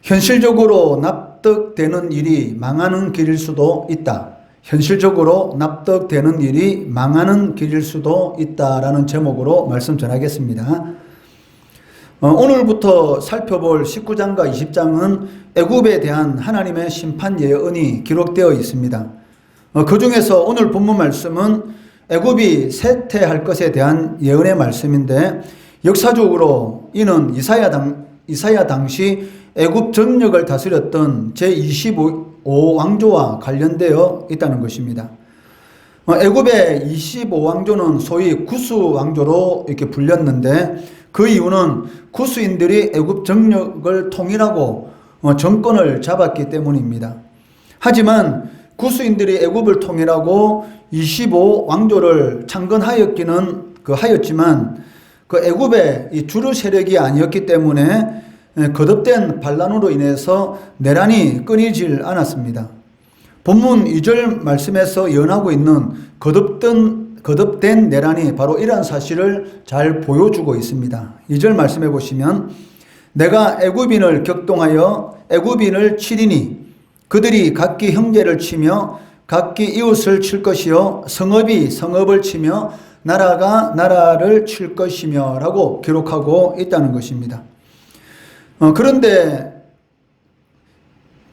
현실적으로 납득되는 일이 망하는 길일 수도 있다. 현실적으로 납득되는 일이 망하는 길일 수도 있다라는 제목으로 말씀 전하겠습니다. 오늘부터 살펴볼 19장과 20장은 애굽에 대한 하나님의 심판 예언이 기록되어 있습니다. 그 중에서 오늘 본문 말씀은 애굽이 쇠퇴할 것에 대한 예언의 말씀인데, 역사적으로 이는 이사야 당시 애굽 전역을 다스렸던 제25왕조와 관련되어 있다는 것입니다. 애굽의 25왕조는 소위 구스 왕조로 이렇게 불렸는데, 그 이유는 구스인들이 애굽 전역을 통일하고 정권을 잡았기 때문입니다. 하지만 구스인들이 애굽을 통일하고 25왕조를 창건하였기는 하였지만 그 애굽의 이 주류 세력이 아니었기 때문에 거듭된 반란으로 인해서 내란이 끊이질 않았습니다. 본문 2절 말씀에서 예언하고 있는 거듭된 내란이 바로 이러한 사실을 잘 보여주고 있습니다. 2절 말씀해 보시면, 내가 애굽인을 격동하여 애굽인을 치리니 그들이 각기 형제를 치며 각기 이웃을 칠 것이요 성읍이 성읍을 치며 나라가 나라를 칠 것이며 라고 기록하고 있다는 것입니다. 그런데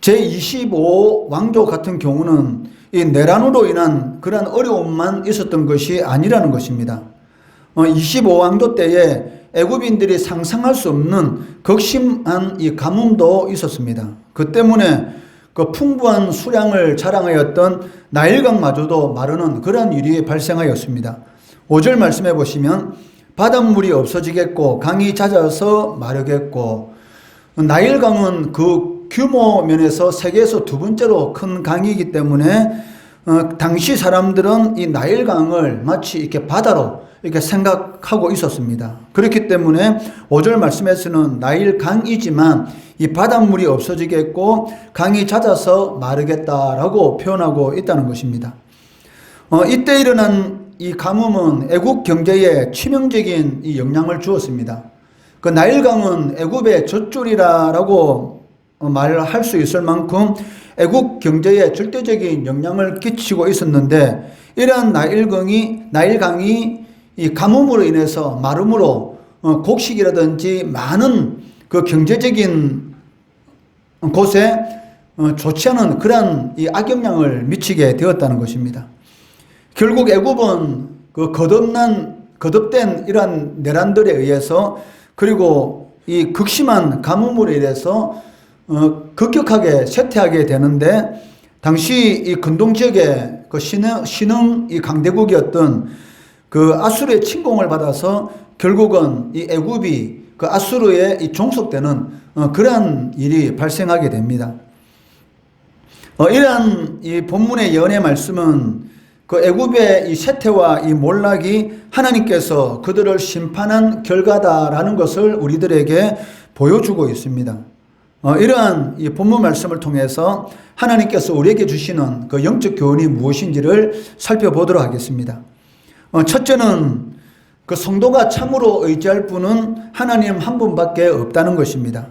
제25왕조 같은 경우는 이 내란으로 인한 그런 어려움만 있었던 것이 아니라는 것입니다. 25왕조 때에 애굽인들이 상상할 수 없는 극심한 이 가뭄도 있었습니다. 그 때문에 그 풍부한 수량을 자랑하였던 나일강마저도 마르는 그런 일이 발생하였습니다. 5절 말씀해 보시면, 바닷물이 없어지겠고 강이 잦아서 마르겠고, 나일강은 그 규모 면에서 세계에서 두 번째로 큰 강이기 때문에 당시 사람들은 이 나일강을 마치 이렇게 바다로 이렇게 생각하고 있었습니다. 그렇기 때문에 5절 말씀에서는 나일강이지만 이 바닷물이 없어지겠고 강이 잦아서 마르겠다라고 표현하고 있다는 것입니다. 이때 일어난 이 가뭄은 애국 경제에 치명적인 이 영향을 주었습니다. 그 나일강은 애굽의 젖줄이라고 말할 수 있을 만큼 애국 경제에 절대적인 영향을 끼치고 있었는데, 이러한 나일강이 이 가뭄으로 인해서 마름으로 곡식이라든지 많은 그 경제적인 곳에 좋지 않은 그러한 이 악영향을 미치게 되었다는 것입니다. 결국 애굽은 그 거듭된 이러한 내란들에 의해서, 그리고 이 극심한 가뭄으로 인해서 급격하게 쇠퇴하게 되는데, 당시 이 근동 지역의 그 신흥 이 강대국이었던 그 아수르의 침공을 받아서 결국은 이 애굽이 그 아수르에 이 종속되는 그러한 일이 발생하게 됩니다. 이러한 이 본문의 예언의 말씀은 그 애굽의 이 쇠퇴와 이 몰락이 하나님께서 그들을 심판한 결과다라는 것을 우리들에게 보여주고 있습니다. 이러한 이 본문 말씀을 통해서 하나님께서 우리에게 주시는 그 영적 교훈이 무엇인지를 살펴보도록 하겠습니다. 첫째는 그 성도가 참으로 의지할 분은 하나님 한 분밖에 없다는 것입니다.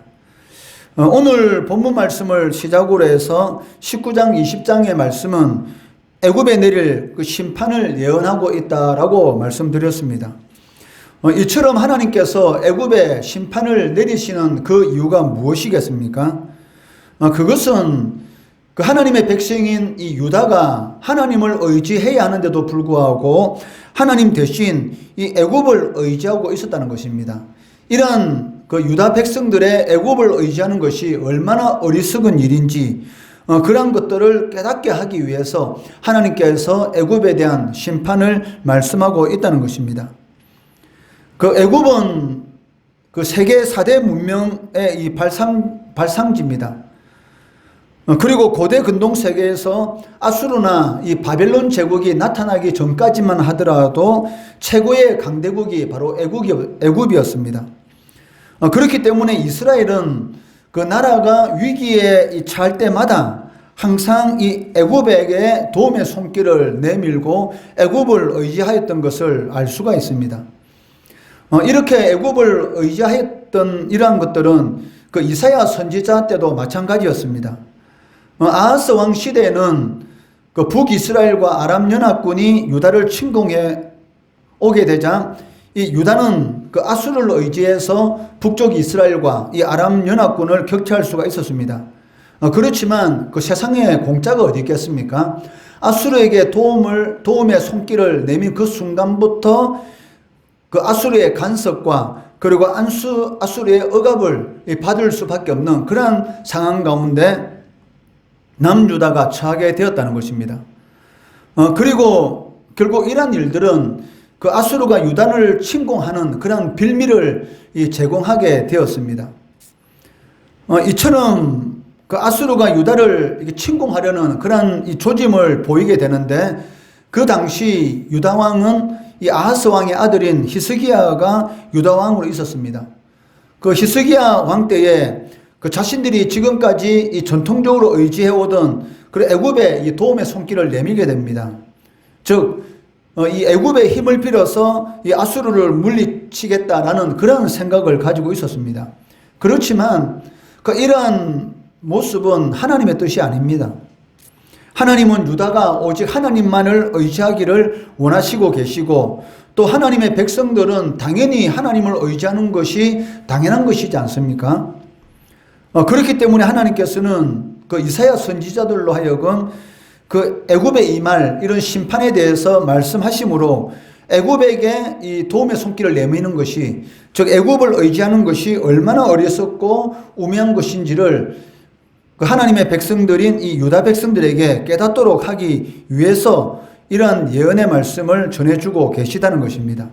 오늘 본문 말씀을 시작으로 해서 19장, 20장의 말씀은 애굽에 내릴 그 심판을 예언하고 있다라고 말씀드렸습니다. 이처럼 하나님께서 애굽에 심판을 내리시는 그 이유가 무엇이겠습니까? 그것은 그 하나님의 백성인 이 유다가 하나님을 의지해야 하는데도 불구하고 하나님 대신 이 애굽을 의지하고 있었다는 것입니다. 이러한 그 유다 백성들의 애굽을 의지하는 것이 얼마나 어리석은 일인지 그러한 것들을 깨닫게 하기 위해서 하나님께서 애굽에 대한 심판을 말씀하고 있다는 것입니다. 그 애굽은 그 세계 4대 문명의 이 발상지입니다. 그리고 고대 근동 세계에서 아수르나 이 바벨론 제국이 나타나기 전까지만 하더라도 최고의 강대국이 바로 애굽이었습니다. 그렇기 때문에 이스라엘은 그 나라가 위기에 처할 때마다 항상 이 애굽에게 도움의 손길을 내밀고 애굽을 의지하였던 것을 알 수가 있습니다. 이렇게 애굽을 의지하였던 이러한 것들은 그 이사야 선지자 때도 마찬가지였습니다. 아하스 왕 시대에는 그 북이스라엘과 아람 연합군이 유다를 침공해 오게 되자 이 유다는 그 아수르를 의지해서 북쪽 이스라엘과 이 아람 연합군을 격퇴할 수가 있었습니다. 그렇지만 그 세상에 공짜가 어디 있겠습니까? 아수르에게 도움의 손길을 내민 그 순간부터 그 아수르의 간섭과 그리고 아수르의 억압을 받을 수밖에 없는 그러한 상황 가운데 남유다가 처하게 되었다는 것입니다. 그리고 결국 이러한 일들은 그 아수르가 유다를 침공하는 그런 빌미를 제공하게 되었습니다. 이처럼 그 아수르가 유다를 침공하려는 그런 이 조짐을 보이게 되는데, 그 당시 유다 왕은 이 아하스 왕의 아들인 히스기야가 유다 왕으로 있었습니다. 그 히스기야 왕 때에 그 자신들이 지금까지 이 전통적으로 의지해 오던 그 애굽의 이 도움의 손길을 내밀게 됩니다. 즉, 이 애굽의 힘을 빌어서 이 아수르를 물리치겠다라는 그런 생각을 가지고 있었습니다. 그렇지만 그 이러한 모습은 하나님의 뜻이 아닙니다. 하나님은 유다가 오직 하나님만을 의지하기를 원하시고 계시고, 또 하나님의 백성들은 당연히 하나님을 의지하는 것이 당연한 것이지 않습니까? 그렇기 때문에 하나님께서는 그 이사야 선지자들로 하여금 그 애굽에 임할 이런 심판에 대해서 말씀하심으로 애굽에게 이 도움의 손길을 내미는 것이, 즉 애굽을 의지하는 것이 얼마나 어리석고 우매한 것인지를 그 하나님의 백성들인 이 유다 백성들에게 깨닫도록 하기 위해서 이러한 예언의 말씀을 전해주고 계시다는 것입니다.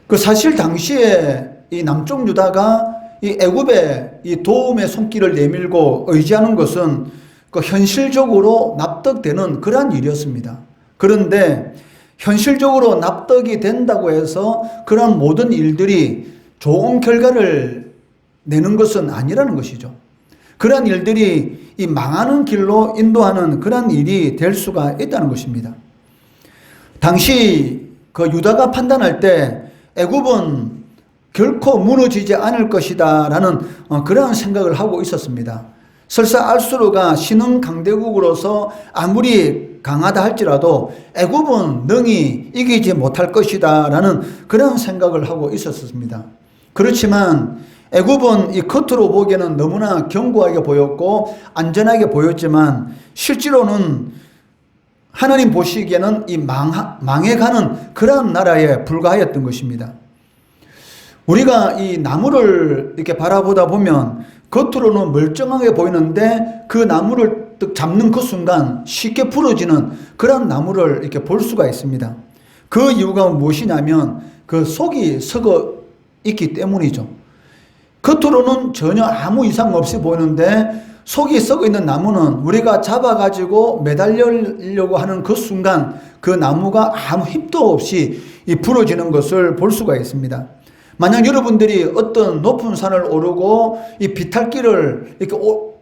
그 사실 당시에 이 남쪽 유다가 이 애굽에 이 도움의 손길을 내밀고 의지하는 것은 그 현실적으로 납득되는 그러한 일이었습니다. 그런데 현실적으로 납득이 된다고 해서 그러한 모든 일들이 좋은 결과를 내는 것은 아니라는 것이죠. 그러한 일들이 이 망하는 길로 인도하는 그러한 일이 될 수가 있다는 것입니다. 당시 그 유다가 판단할 때 애굽은 결코 무너지지 않을 것이다 라는 그러한 생각을 하고 있었습니다. 설사 아수르가 신흥 강대국으로서 아무리 강하다 할지라도 애굽은 능히 이기지 못할 것이다 라는 그런 생각을 하고 있었습니다. 그렇지만 애굽은 이 겉으로 보기에는 너무나 견고하게 보였고 안전하게 보였지만 실제로는 하나님 보시기에는 이 망해가는 그런 나라에 불과하였던 것입니다. 우리가 이 나무를 이렇게 바라보다 보면 겉으로는 멀쩡하게 보이는데 그 나무를 잡는 그 순간 쉽게 부러지는 그런 나무를 이렇게 볼 수가 있습니다. 그 이유가 무엇이냐면 그 속이 썩어 있기 때문이죠. 겉으로는 전혀 아무 이상 없이 보이는데 속이 썩어 있는 나무는 우리가 잡아가지고 매달리려고 하는 그 순간 그 나무가 아무 힘도 없이 부러지는 것을 볼 수가 있습니다. 만약 여러분들이 어떤 높은 산을 오르고 이 비탈길을 이렇게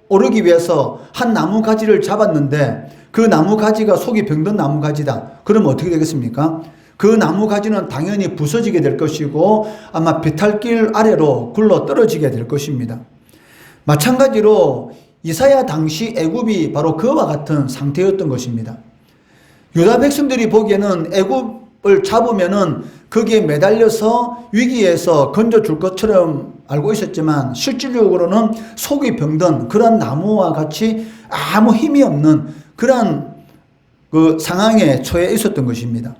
오르기 위해서 한 나무 가지를 잡았는데 그 나무 가지가 속이 병든 나무 가지다. 그러면 어떻게 되겠습니까? 그 나무 가지는 당연히 부서지게 될 것이고 아마 비탈길 아래로 굴러 떨어지게 될 것입니다. 마찬가지로 이사야 당시 애굽이 바로 그와 같은 상태였던 것입니다. 유다 백성들이 보기에는 애굽을 잡으면은 거기에 매달려서 위기에서 건져줄 것처럼 알고 있었지만 실질적으로는 속이 병든 그런 나무와 같이 아무 힘이 없는 그런 그 상황에 처해 있었던 것입니다.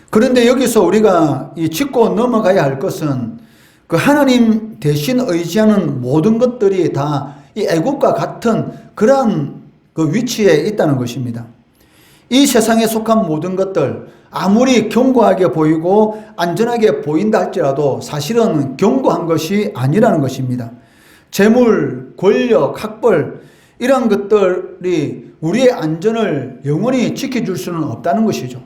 그런데 여기서 우리가 짚고 넘어가야 할 것은 그 하나님 대신 의지하는 모든 것들이 다 이 애굽과 같은 그러한 그 위치에 있다는 것입니다. 이 세상에 속한 모든 것들 아무리 견고하게 보이고 안전하게 보인다 할지라도 사실은 견고한 것이 아니라는 것입니다. 재물, 권력, 학벌 이러한 것들이 우리의 안전을 영원히 지켜줄 수는 없다는 것이죠.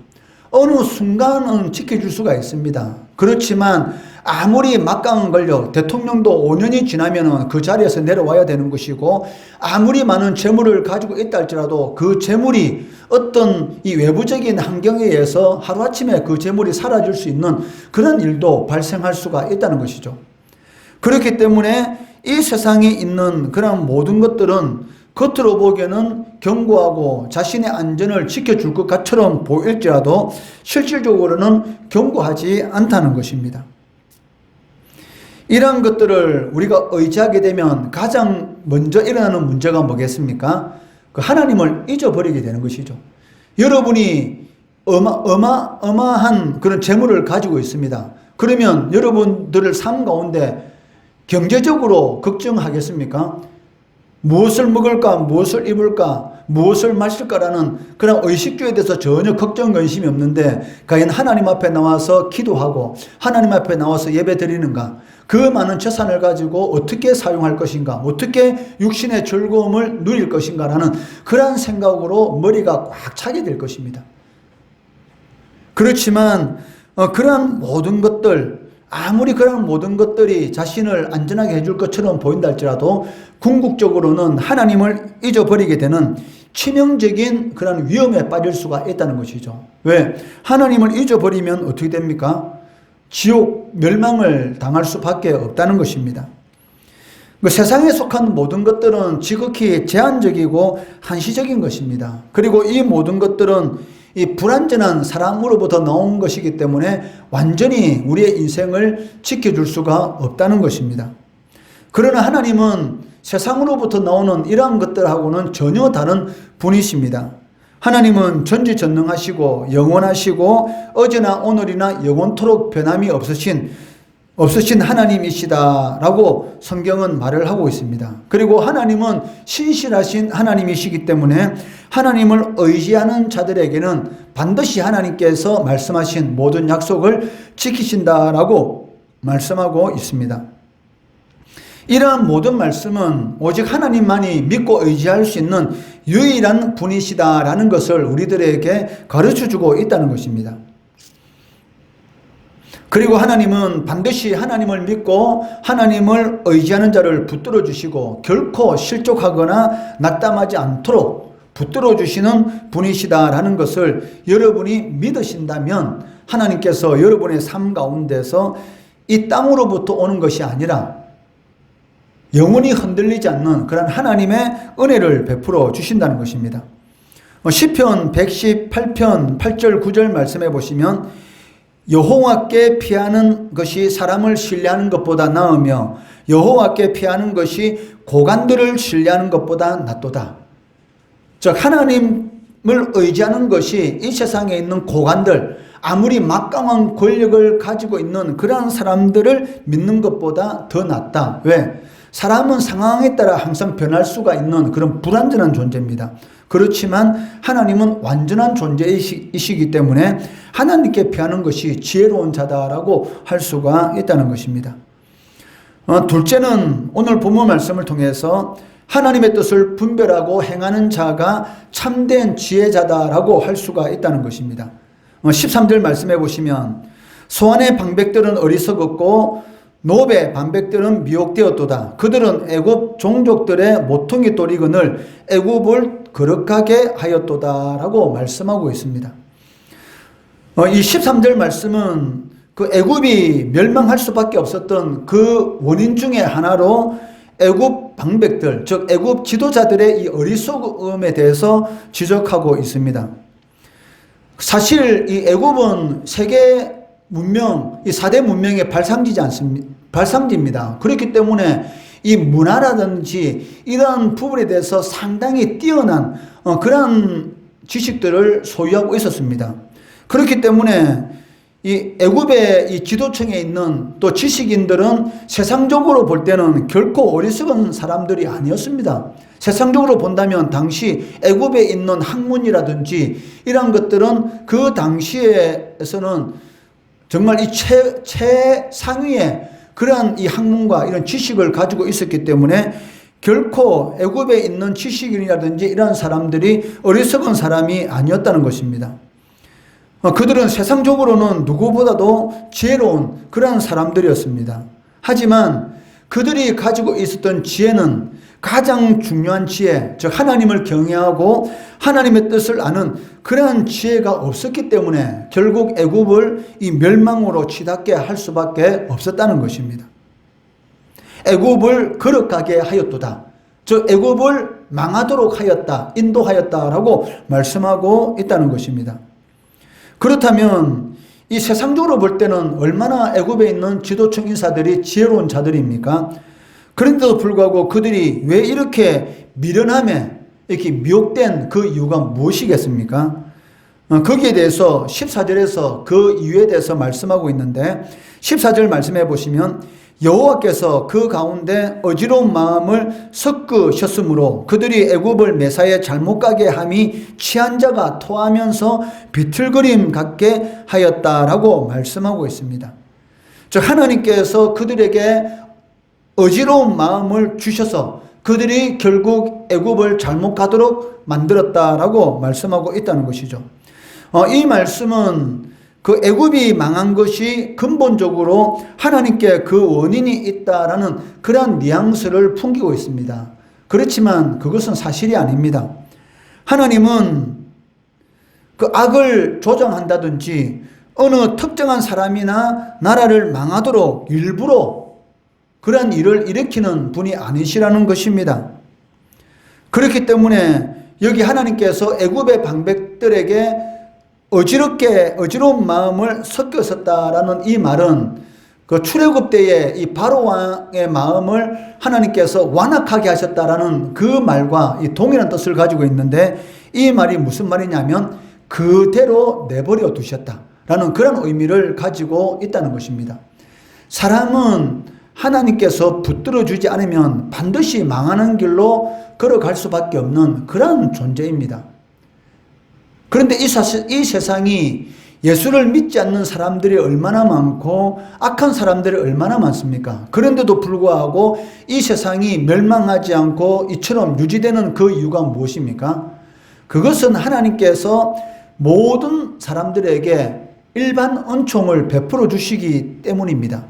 어느 순간은 지켜줄 수가 있습니다. 그렇지만 아무리 막강한 권력, 대통령도 5년이 지나면 그 자리에서 내려와야 되는 것이고 아무리 많은 재물을 가지고 있다 할지라도 그 재물이 어떤 이 외부적인 환경에 의해서 하루아침에 그 재물이 사라질 수 있는 그런 일도 발생할 수가 있다는 것이죠. 그렇기 때문에 이 세상에 있는 그런 모든 것들은 겉으로 보기에는 견고하고 자신의 안전을 지켜줄 것처럼 보일지라도 실질적으로는 견고하지 않다는 것입니다. 이러한 것들을 우리가 의지하게 되면 가장 먼저 일어나는 문제가 뭐겠습니까? 그 하나님을 잊어버리게 되는 것이죠. 여러분이 어마어마한 그런 재물을 가지고 있습니다. 그러면 여러분들의 삶 가운데 경제적으로 걱정하겠습니까? 무엇을 먹을까, 무엇을 입을까, 무엇을 마실까라는 그런 의식주에 대해서 전혀 걱정, 근심이 없는데 과연 하나님 앞에 나와서 기도하고 하나님 앞에 나와서 예배 드리는가? 그 많은 재산을 가지고 어떻게 사용할 것인가? 어떻게 육신의 즐거움을 누릴 것인가라는 그런 생각으로 머리가 꽉 차게 될 것입니다. 그렇지만 그러한 모든 것들, 아무리 그런 모든 것들이 자신을 안전하게 해줄 것처럼 보인다 할지라도 궁극적으로는 하나님을 잊어버리게 되는 치명적인 그런 위험에 빠질 수가 있다는 것이죠. 왜? 하나님을 잊어버리면 어떻게 됩니까? 지옥, 멸망을 당할 수밖에 없다는 것입니다. 그 세상에 속한 모든 것들은 지극히 제한적이고 한시적인 것입니다. 그리고 이 모든 것들은 이 불완전한 사람으로부터 나온 것이기 때문에 완전히 우리의 인생을 지켜줄 수가 없다는 것입니다. 그러나 하나님은 세상으로부터 나오는 이러한 것들하고는 전혀 다른 분이십니다. 하나님은 전지전능하시고 영원하시고 어제나 오늘이나 영원토록 변함이 없으신 하나님이시다라고 성경은 말을 하고 있습니다. 그리고 하나님은 신실하신 하나님이시기 때문에 하나님을 의지하는 자들에게는 반드시 하나님께서 말씀하신 모든 약속을 지키신다라고 말씀하고 있습니다. 이러한 모든 말씀은 오직 하나님만이 믿고 의지할 수 있는 유일한 분이시다라는 것을 우리들에게 가르쳐주고 있다는 것입니다. 그리고 하나님은 반드시 하나님을 믿고 하나님을 의지하는 자를 붙들어 주시고 결코 실족하거나 낙담하지 않도록 붙들어 주시는 분이시다라는 것을 여러분이 믿으신다면 하나님께서 여러분의 삶 가운데서 이 땅으로부터 오는 것이 아니라 영원히 흔들리지 않는 그런 하나님의 은혜를 베풀어 주신다는 것입니다. 시편 118편 8절 9절 말씀해 보시면 여호와께 피하는 것이 사람을 신뢰하는 것보다 나으며 여호와께 피하는 것이 고관들을 신뢰하는 것보다 낫도다. 즉 하나님을 의지하는 것이 이 세상에 있는 고관들, 아무리 막강한 권력을 가지고 있는 그러한 사람들을 믿는 것보다 더 낫다. 왜? 사람은 상황에 따라 항상 변할 수가 있는 그런 불완전한 존재입니다. 그렇지만 하나님은 완전한 존재이시기 때문에 하나님께 피하는 것이 지혜로운 자다라고 할 수가 있다는 것입니다. 둘째는 오늘 본문 말씀을 통해서 하나님의 뜻을 분별하고 행하는 자가 참된 지혜자다라고 할 수가 있다는 것입니다. 13절 말씀해 보시면 소안의 방백들은 어리석었고 노베 반백들은 미혹되었도다. 그들은 애굽 종족들의 모퉁이 돌이거늘 애굽을 거룩하게 하였도다라고 말씀하고 있습니다. 이 13절 말씀은 그 애굽이 멸망할 수밖에 없었던 그 원인 중에 하나로 애굽 방백들, 즉 애굽 지도자들의 이 어리석음에 대해서 지적하고 있습니다. 사실 이 애굽은 세계 문명, 이 4대 문명의 발상지입니다. 그렇기 때문에 이 문화라든지 이러한 부분에 대해서 상당히 뛰어난 그런 지식들을 소유하고 있었습니다. 그렇기 때문에 이 애굽의 이 지도층에 있는 또 지식인들은 세상적으로 볼 때는 결코 어리석은 사람들이 아니었습니다. 세상적으로 본다면 당시 애굽에 있는 학문이라든지 이런 것들은 그 당시에서는 정말 이 최상위의 그러한 이 학문과 이런 지식을 가지고 있었기 때문에 결코 애굽에 있는 지식인이라든지 이런 사람들이 어리석은 사람이 아니었다는 것입니다. 그들은 세상적으로는 누구보다도 지혜로운 그러한 사람들이었습니다. 하지만 그들이 가지고 있었던 지혜는 가장 중요한 지혜, 즉 하나님을 경외하고 하나님의 뜻을 아는 그러한 지혜가 없었기 때문에 결국 애굽을 이 멸망으로 치닫게 할 수밖에 없었다는 것입니다. 애굽을 거룩하게 하였도다. 즉 애굽을 망하도록 하였다, 인도하였다라고 말씀하고 있다는 것입니다. 그렇다면 이 세상적으로 볼 때는 얼마나 애굽에 있는 지도층 인사들이 지혜로운 자들입니까? 그런데도 불구하고 그들이 왜 이렇게 미련함에 이렇게 미혹된 그 이유가 무엇이겠습니까? 거기에 대해서 14절에서 그 이유에 대해서 말씀하고 있는데 14절 말씀해 보시면 여호와께서 그 가운데 어지러운 마음을 섞으셨으므로 그들이 애굽을 메사에 잘못 가게 함이 취한 자가 토하면서 비틀거림 같게 하였다라고 말씀하고 있습니다. 즉 하나님께서 그들에게 어지러운 마음을 주셔서 그들이 결국 애굽을 잘못 가도록 만들었다라고 말씀하고 있다는 것이죠. 이 말씀은 그 애굽이 망한 것이 근본적으로 하나님께 그 원인이 있다라는 그러한 뉘앙스를 풍기고 있습니다. 그렇지만 그것은 사실이 아닙니다. 하나님은 그 악을 조장한다든지 어느 특정한 사람이나 나라를 망하도록 일부러 그러한 일을 일으키는 분이 아니시라는 것입니다. 그렇기 때문에 여기 하나님께서 애굽의 방백들에게 어지러운 마음을 섞였었다라는 이 말은 그 출애굽 때에 이 바로 왕의 마음을 하나님께서 완악하게 하셨다라는 그 말과 이 동일한 뜻을 가지고 있는데 이 말이 무슨 말이냐면 그대로 내버려 두셨다라는 그런 의미를 가지고 있다는 것입니다. 사람은 하나님께서 붙들어 주지 않으면 반드시 망하는 길로 걸어갈 수밖에 없는 그런 존재입니다. 그런데 이 세상이 예수를 믿지 않는 사람들이 얼마나 많고 악한 사람들이 얼마나 많습니까? 그런데도 불구하고 이 세상이 멸망하지 않고 이처럼 유지되는 그 이유가 무엇입니까? 그것은 하나님께서 모든 사람들에게 일반 은총을 베풀어 주시기 때문입니다.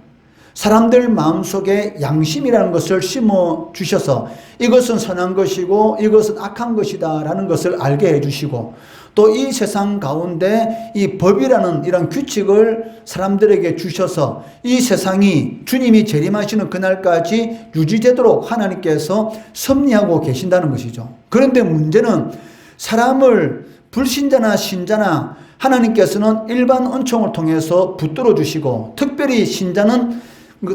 사람들 마음속에 양심이라는 것을 심어 주셔서 이것은 선한 것이고 이것은 악한 것이다 라는 것을 알게 해주시고 또 이 세상 가운데 이 법이라는 이런 규칙을 사람들에게 주셔서 이 세상이 주님이 재림하시는 그날까지 유지되도록 하나님께서 섭리하고 계신다는 것이죠. 그런데 문제는 사람을 불신자나 신자나 하나님께서는 일반 은총을 통해서 붙들어 주시고 특별히 신자는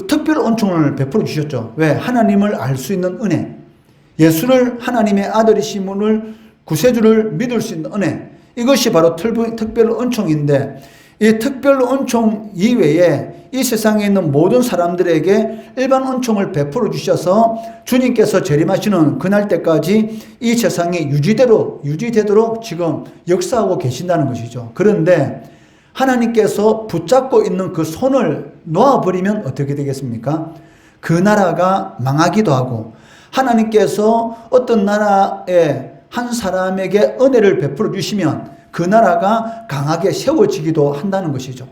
특별 은총을 베풀어 주셨죠. 왜? 하나님을 알 수 있는 은혜, 예수를 하나님의 아들이심을 구세주를 믿을 수 있는 은혜, 이것이 바로 특별 은총인데 이 특별 은총 이외에 이 세상에 있는 모든 사람들에게 일반 은총을 베풀어 주셔서 주님께서 재림하시는 그날 때까지 이 세상이 유지되도록 지금 역사하고 계신다는 것이죠. 그런데 하나님께서 붙잡고 있는 그 손을 놓아버리면 어떻게 되겠습니까? 그 나라가 망하기도 하고 하나님께서 어떤 나라에 한 사람에게 은혜를 베풀어 주시면 그 나라가 강하게 세워지기도 한다는 것이죠.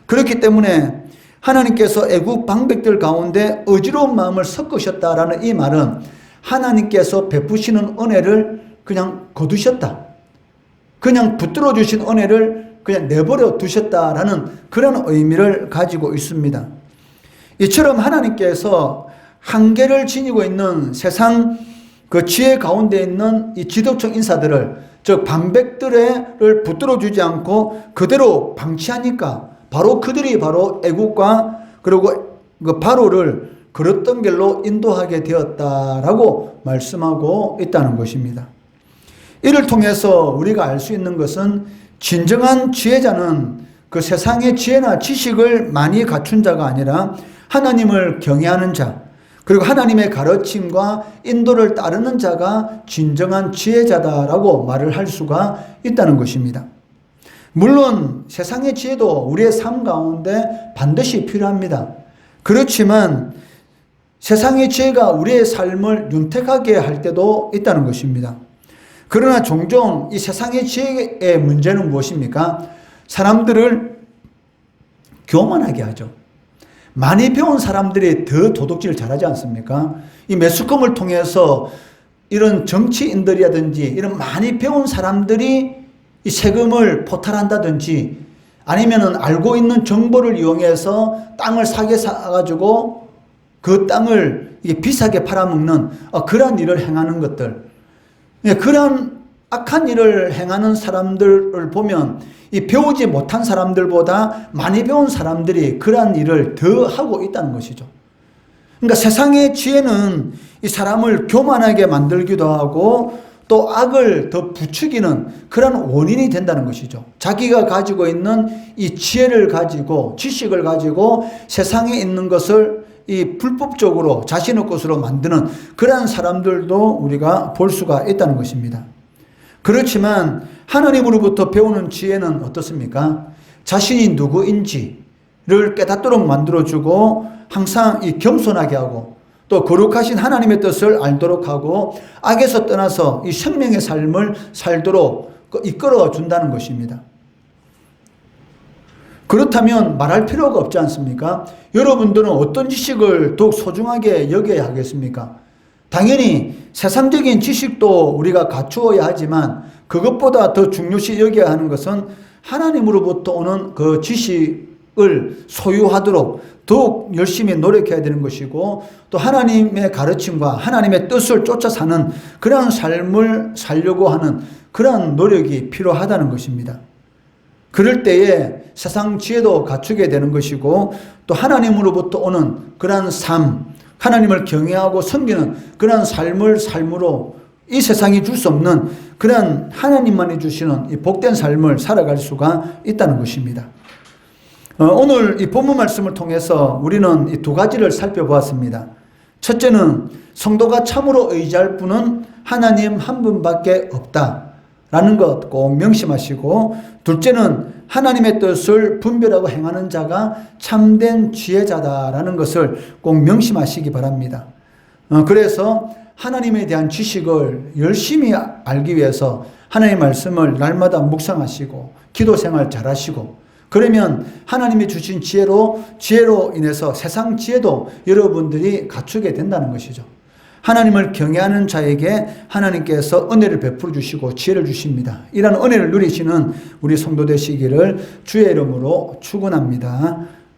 그렇기 때문에 하나님께서 애국 방백들 가운데 어지러운 마음을 섞으셨다라는 이 말은 하나님께서 베푸시는 은혜를 그냥 거두셨다. 그냥 붙들어 주신 은혜를 그냥 내버려 두셨다라는 그런 의미를 가지고 있습니다. 이처럼 하나님께서 한계를 지니고 있는 세상 그 지혜 가운데 있는 이 지도층 인사들을 즉 방백들을 붙들어 주지 않고 그대로 방치하니까 그들이 애국과 그리고 그 바로를 그릇된 길로 인도하게 되었다라고 말씀하고 있다는 것입니다. 이를 통해서 우리가 알 수 있는 것은 진정한 지혜자는 그 세상의 지혜나 지식을 많이 갖춘 자가 아니라 하나님을 경외하는 자, 그리고 하나님의 가르침과 인도를 따르는 자가 진정한 지혜자다라고 말을 할 수가 있다는 것입니다. 물론 세상의 지혜도 우리의 삶 가운데 반드시 필요합니다. 그렇지만 세상의 지혜가 우리의 삶을 윤택하게 할 때도 있다는 것입니다. 그러나 종종 이 세상의 지혜의 문제는 무엇입니까? 사람들을 교만하게 하죠. 많이 배운 사람들이 더 도둑질을 잘하지 않습니까? 이 매스컴을 통해서 이런 정치인들이라든지 이런 많이 배운 사람들이 이 세금을 포탈한다든지 아니면은 알고 있는 정보를 이용해서 땅을 사게 사가지고 그 땅을 이게 비싸게 팔아먹는 그러한 일을 행하는 것들, 그러한 악한 일을 행하는 사람들을 보면 이 배우지 못한 사람들보다 많이 배운 사람들이 그러한 일을 더 하고 있다는 것이죠. 그러니까 세상의 지혜는 이 사람을 교만하게 만들기도 하고 또 악을 더 부추기는 그런 원인이 된다는 것이죠. 자기가 가지고 있는 이 지혜를 가지고 지식을 가지고 세상에 있는 것을 이 불법적으로 자신의 것으로 만드는 그러한 사람들도 우리가 볼 수가 있다는 것입니다. 그렇지만 하나님으로부터 배우는 지혜는 어떻습니까? 자신이 누구인지를 깨닫도록 만들어주고 항상 이 겸손하게 하고 또 거룩하신 하나님의 뜻을 알도록 하고 악에서 떠나서 이 생명의 삶을 살도록 이끌어 준다는 것입니다. 그렇다면 말할 필요가 없지 않습니까? 여러분들은 어떤 지식을 더욱 소중하게 여겨야 하겠습니까? 당연히 세상적인 지식도 우리가 갖추어야 하지만 그것보다 더 중요시 여겨야 하는 것은 하나님으로부터 오는 그 지식을 소유하도록 더욱 열심히 노력해야 되는 것이고 또 하나님의 가르침과 하나님의 뜻을 쫓아 사는 그러한 삶을 살려고 하는 그러한 노력이 필요하다는 것입니다. 그럴 때에 세상 지혜도 갖추게 되는 것이고 또 하나님으로부터 오는 그러한 삶, 하나님을 경외하고 섬기는 그러한 삶을 삶으로 이 세상이 줄 수 없는 그러한 하나님만이 주시는 이 복된 삶을 살아갈 수가 있다는 것입니다. 오늘 이 본문 말씀을 통해서 우리는 이 두 가지를 살펴보았습니다. 첫째는 성도가 참으로 의지할 분은 하나님 한 분밖에 없다라는 것 꼭 명심하시고, 둘째는 하나님의 뜻을 분별하고 행하는 자가 참된 지혜자다라는 것을 꼭 명심하시기 바랍니다. 그래서 하나님에 대한 지식을 열심히 알기 위해서 하나님의 말씀을 날마다 묵상하시고 기도 생활 잘하시고, 그러면 하나님이 주신 지혜로 인해서 세상 지혜도 여러분들이 갖추게 된다는 것이죠. 하나님을 경외하는 자에게 하나님께서 은혜를 베풀어 주시고 지혜를 주십니다. 이런 은혜를 누리시는 우리 성도 되시기를 주의 이름으로 축원합니다.